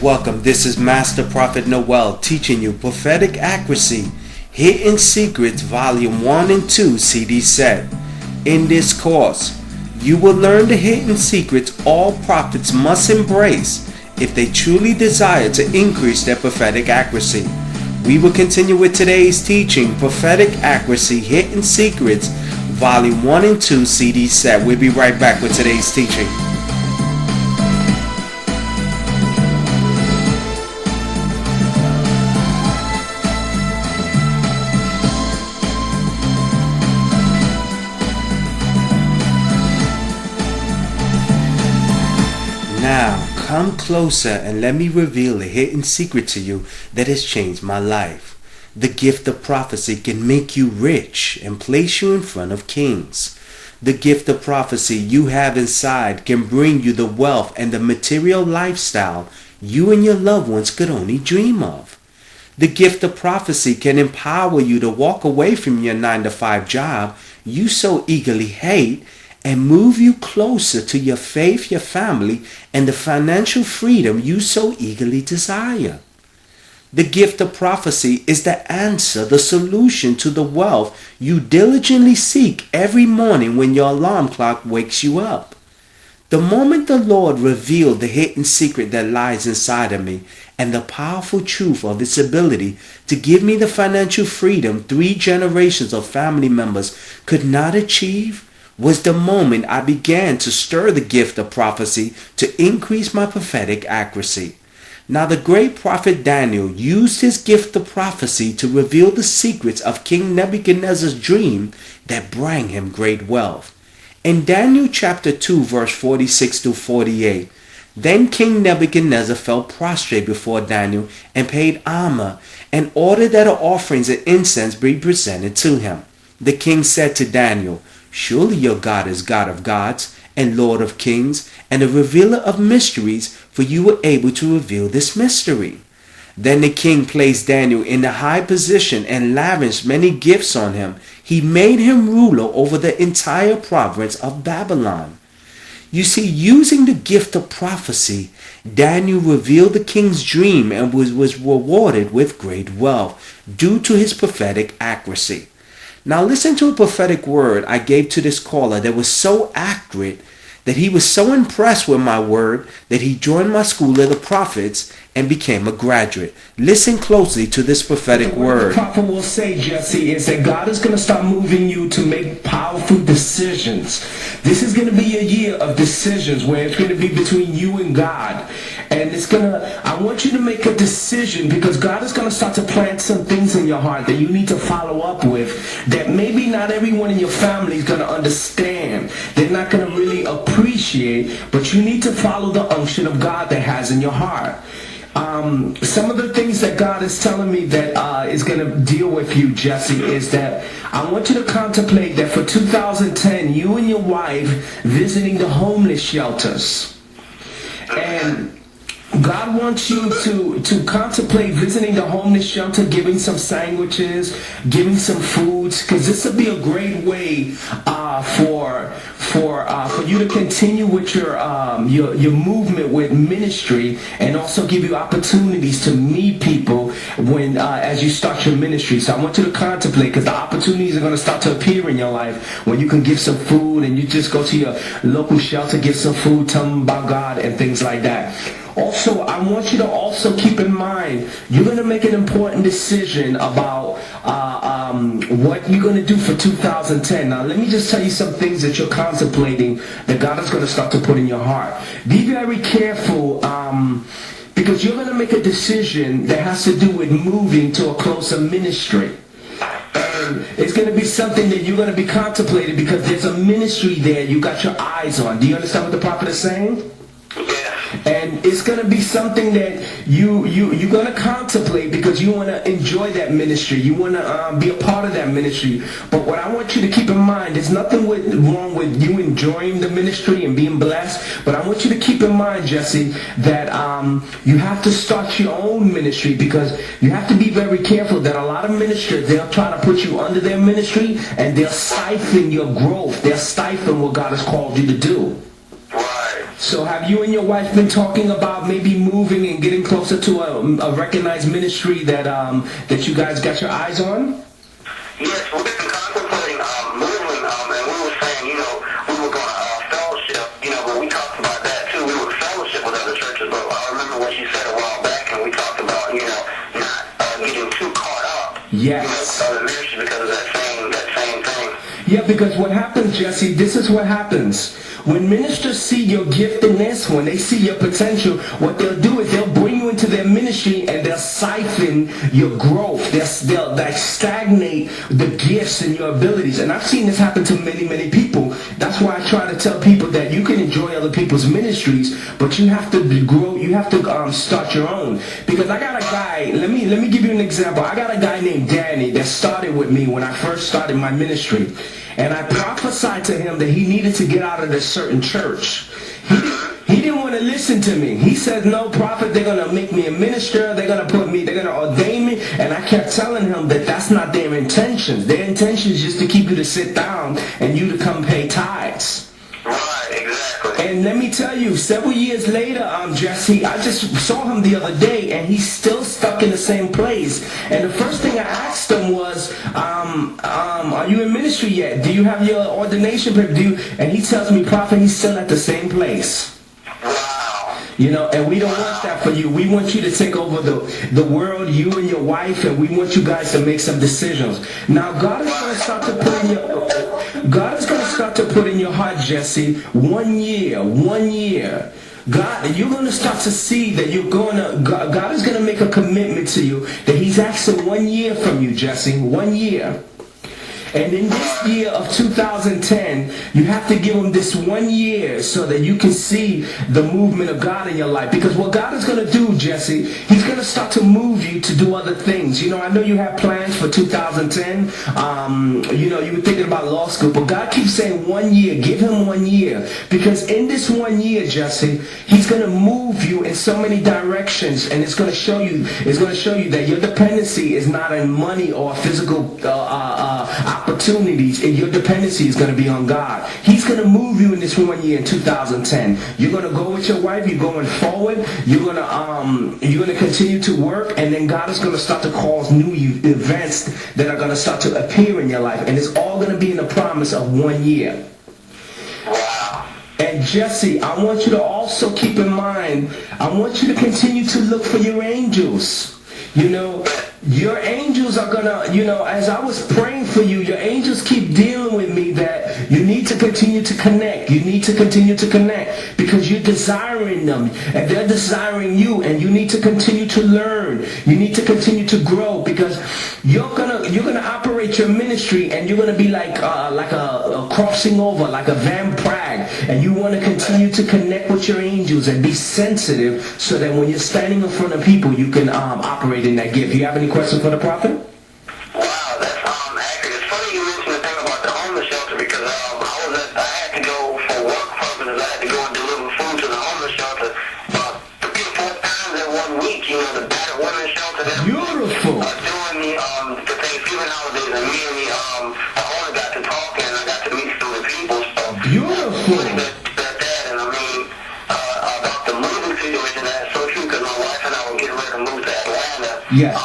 welcome. This is Master Prophet Noel teaching you Prophetic Accuracy, Hidden Secrets, Volume 1 and 2 CD set. In this course, you will learn the hidden secrets all prophets must embrace if they truly desire to increase their prophetic accuracy. We will continue with today's teaching, Prophetic Accuracy, Hidden Secrets, Volume 1 and 2 CD set. We'll be right back with today's teaching. Now, come closer and let me reveal a hidden secret to you that has changed my life. The gift of prophecy can make you rich and place you in front of kings. The gift of prophecy you have inside can bring you the wealth and the material lifestyle you and your loved ones could only dream of. The gift of prophecy can empower you to walk away from your 9-to-5 job you so eagerly hate and move you closer to your faith, your family, and the financial freedom you so eagerly desire. The gift of prophecy is the answer, the solution to the wealth you diligently seek every morning when your alarm clock wakes you up. The moment the Lord revealed the hidden secret that lies inside of me and the powerful truth of its ability to give me the financial freedom 3 generations of family members could not achieve, was the moment I began to stir the gift of prophecy to increase my prophetic accuracy. Now the great prophet Daniel used his gift of prophecy to reveal the secrets of King Nebuchadnezzar's dream that brought him great wealth. In Daniel chapter 2 verse 46 to 48, then King Nebuchadnezzar fell prostrate before Daniel and paid honor and ordered that offerings and incense be presented to him. The king said to Daniel, "Surely your God is God of gods and Lord of kings and a revealer of mysteries, for you were able to reveal this mystery." Then the king placed Daniel in a high position and lavished many gifts on him. He made him ruler over the entire province of Babylon. You see, using the gift of prophecy, Daniel revealed the king's dream and was rewarded with great wealth due to his prophetic accuracy. Now listen to a prophetic word I gave to this caller that was so accurate that he was so impressed with my word that he joined my school of the prophets and became a graduate. Listen closely to this prophetic word. The prophet will say, Jesse, is that God is going to start moving you to make powerful decisions. This is going to be a year of decisions where it's going to be between you and God. And I want you to make a decision because God is going to start to plant some things in your heart that you need to follow up with that maybe not everyone in your family is going to understand. They're not going to really appreciate, but you need to follow the unction of God that has in your heart. Some of the things that God is telling me that is going to deal with you, Jesse, is that I want you to contemplate that for 2010, you and your wife visiting the homeless shelters. And God wants you to contemplate visiting the homeless shelter, giving some sandwiches, giving some foods, because this will be a great way for you to continue with your movement with ministry, and also give you opportunities to meet people when as you start your ministry. So I want you to contemplate, because the opportunities are going to start to appear in your life when you can give some food and you just go to your local shelter, give some food, tell them about God and things like that. Also, I want you to also keep in mind, you're going to make an important decision about what you're going to do for 2010. Now, let me just tell you some things that you're contemplating that God is going to start to put in your heart. Be very careful because you're going to make a decision that has to do with moving to a closer ministry. And it's going to be something that you're going to be contemplating because there's a ministry there you got your eyes on. Do you understand what the prophet is saying? And it's going to be something that you're going to contemplate because you want to enjoy that ministry. You want to be a part of that ministry. But what I want you to keep in mind, there's nothing wrong with you enjoying the ministry and being blessed. But I want you to keep in mind, Jesse, that you have to start your own ministry, because you have to be very careful that a lot of ministers, they'll try to put you under their ministry and they'll stifle your growth. They'll stifle what God has called you to do. Right. So have you and your wife been talking about maybe moving and getting closer to a recognized ministry that that you guys got your eyes on? Yes, we've been contemplating moving, and we were saying, we were going to fellowship, but we talked about that too. We would fellowship with other churches, but I remember what you said a while back, and we talked about, not getting too caught up. Yes. The ministry because of that same thing. Yeah, because what happens, Jesse, this is what happens. When ministers see your giftedness, when they see your potential, what they'll do is they'll bring you into their ministry and they'll siphon your growth. They'll like stagnate the gifts and your abilities. And I've seen this happen to many, many people. That's why I try to tell people that you can enjoy other people's ministries, but you have to grow. You have to start your own. Because I got a guy. Let me give you an example. I got a guy named Danny that started with me when I first started my ministry. And I prophesied to him that he needed to get out of this certain church. He didn't want to listen to me. He said, no, prophet, they're going to make me a minister. They're going to ordain me. And I kept telling him that that's not their intentions. Their intention is just to keep you to sit down and you to come pay tithes. Right, exactly. And let me tell you, several years later, Jesse, I just saw him the other day, and he's still stuck in the same place. And the first thing I asked him was, are you in ministry yet? Do you have your ordination paper? And he tells me, prophet, he's still at the same place. Wow. And we don't want that for you. We want you to take over the world, you and your wife, and we want you guys to make some decisions. Now, God is going to start to put in your heart, Jesse, 1 year. God, you're going to start to see that God is going to make a commitment to you that he's asking 1 year from you, Jesse, 1 year. And in this year of 2010, you have to give him this 1 year so that you can see the movement of God in your life. Because what God is going to do, Jesse, he's going to start to move you to do other things. I know you have plans for 2010. You were thinking about law school, but God keeps saying 1 year. Give him 1 year. Because in this 1 year, Jesse, he's going to move you in so many directions, and it's going to show you that your dependency is not in money or physical opportunities, and your dependency is going to be on God. He's going to move you in this 1 year in 2010. You're going to go with your wife. You're going forward. You're going to continue to work, and then God is going to start to cause new events that are going to start to appear in your life, and it's all going to be in the promise of 1 year. Wow. And Jesse, I want you to also keep in mind, I want you to continue to look for your angels. Your angels are gonna, as I was praying for you, your angels keep dealing with me that you need to continue to connect. You need to continue to connect because you're desiring them and they're desiring you, and you need to continue to learn. You need to continue to grow because you're gonna operate your ministry, and you're gonna be like a crossing over, like a Van Prague, and you want to continue to connect with your angels and be sensitive so that when you're standing in front of people, you can operate in that gift. You have any questions for the prophet? Wow, that's accurate. It's funny you mentioned the thing about the homeless shelter because I had to go for work purposes. I had to go and deliver food to the homeless shelter 3 or 4 times in 1 week. The battered women's shelter. Beautiful. During the Thanksgiving holidays, and me and the owner got to talking, and I got to meet some of the people. So beautiful. About the moving situation, that's so true because my wife and I were getting ready to move to Atlanta. Yeah.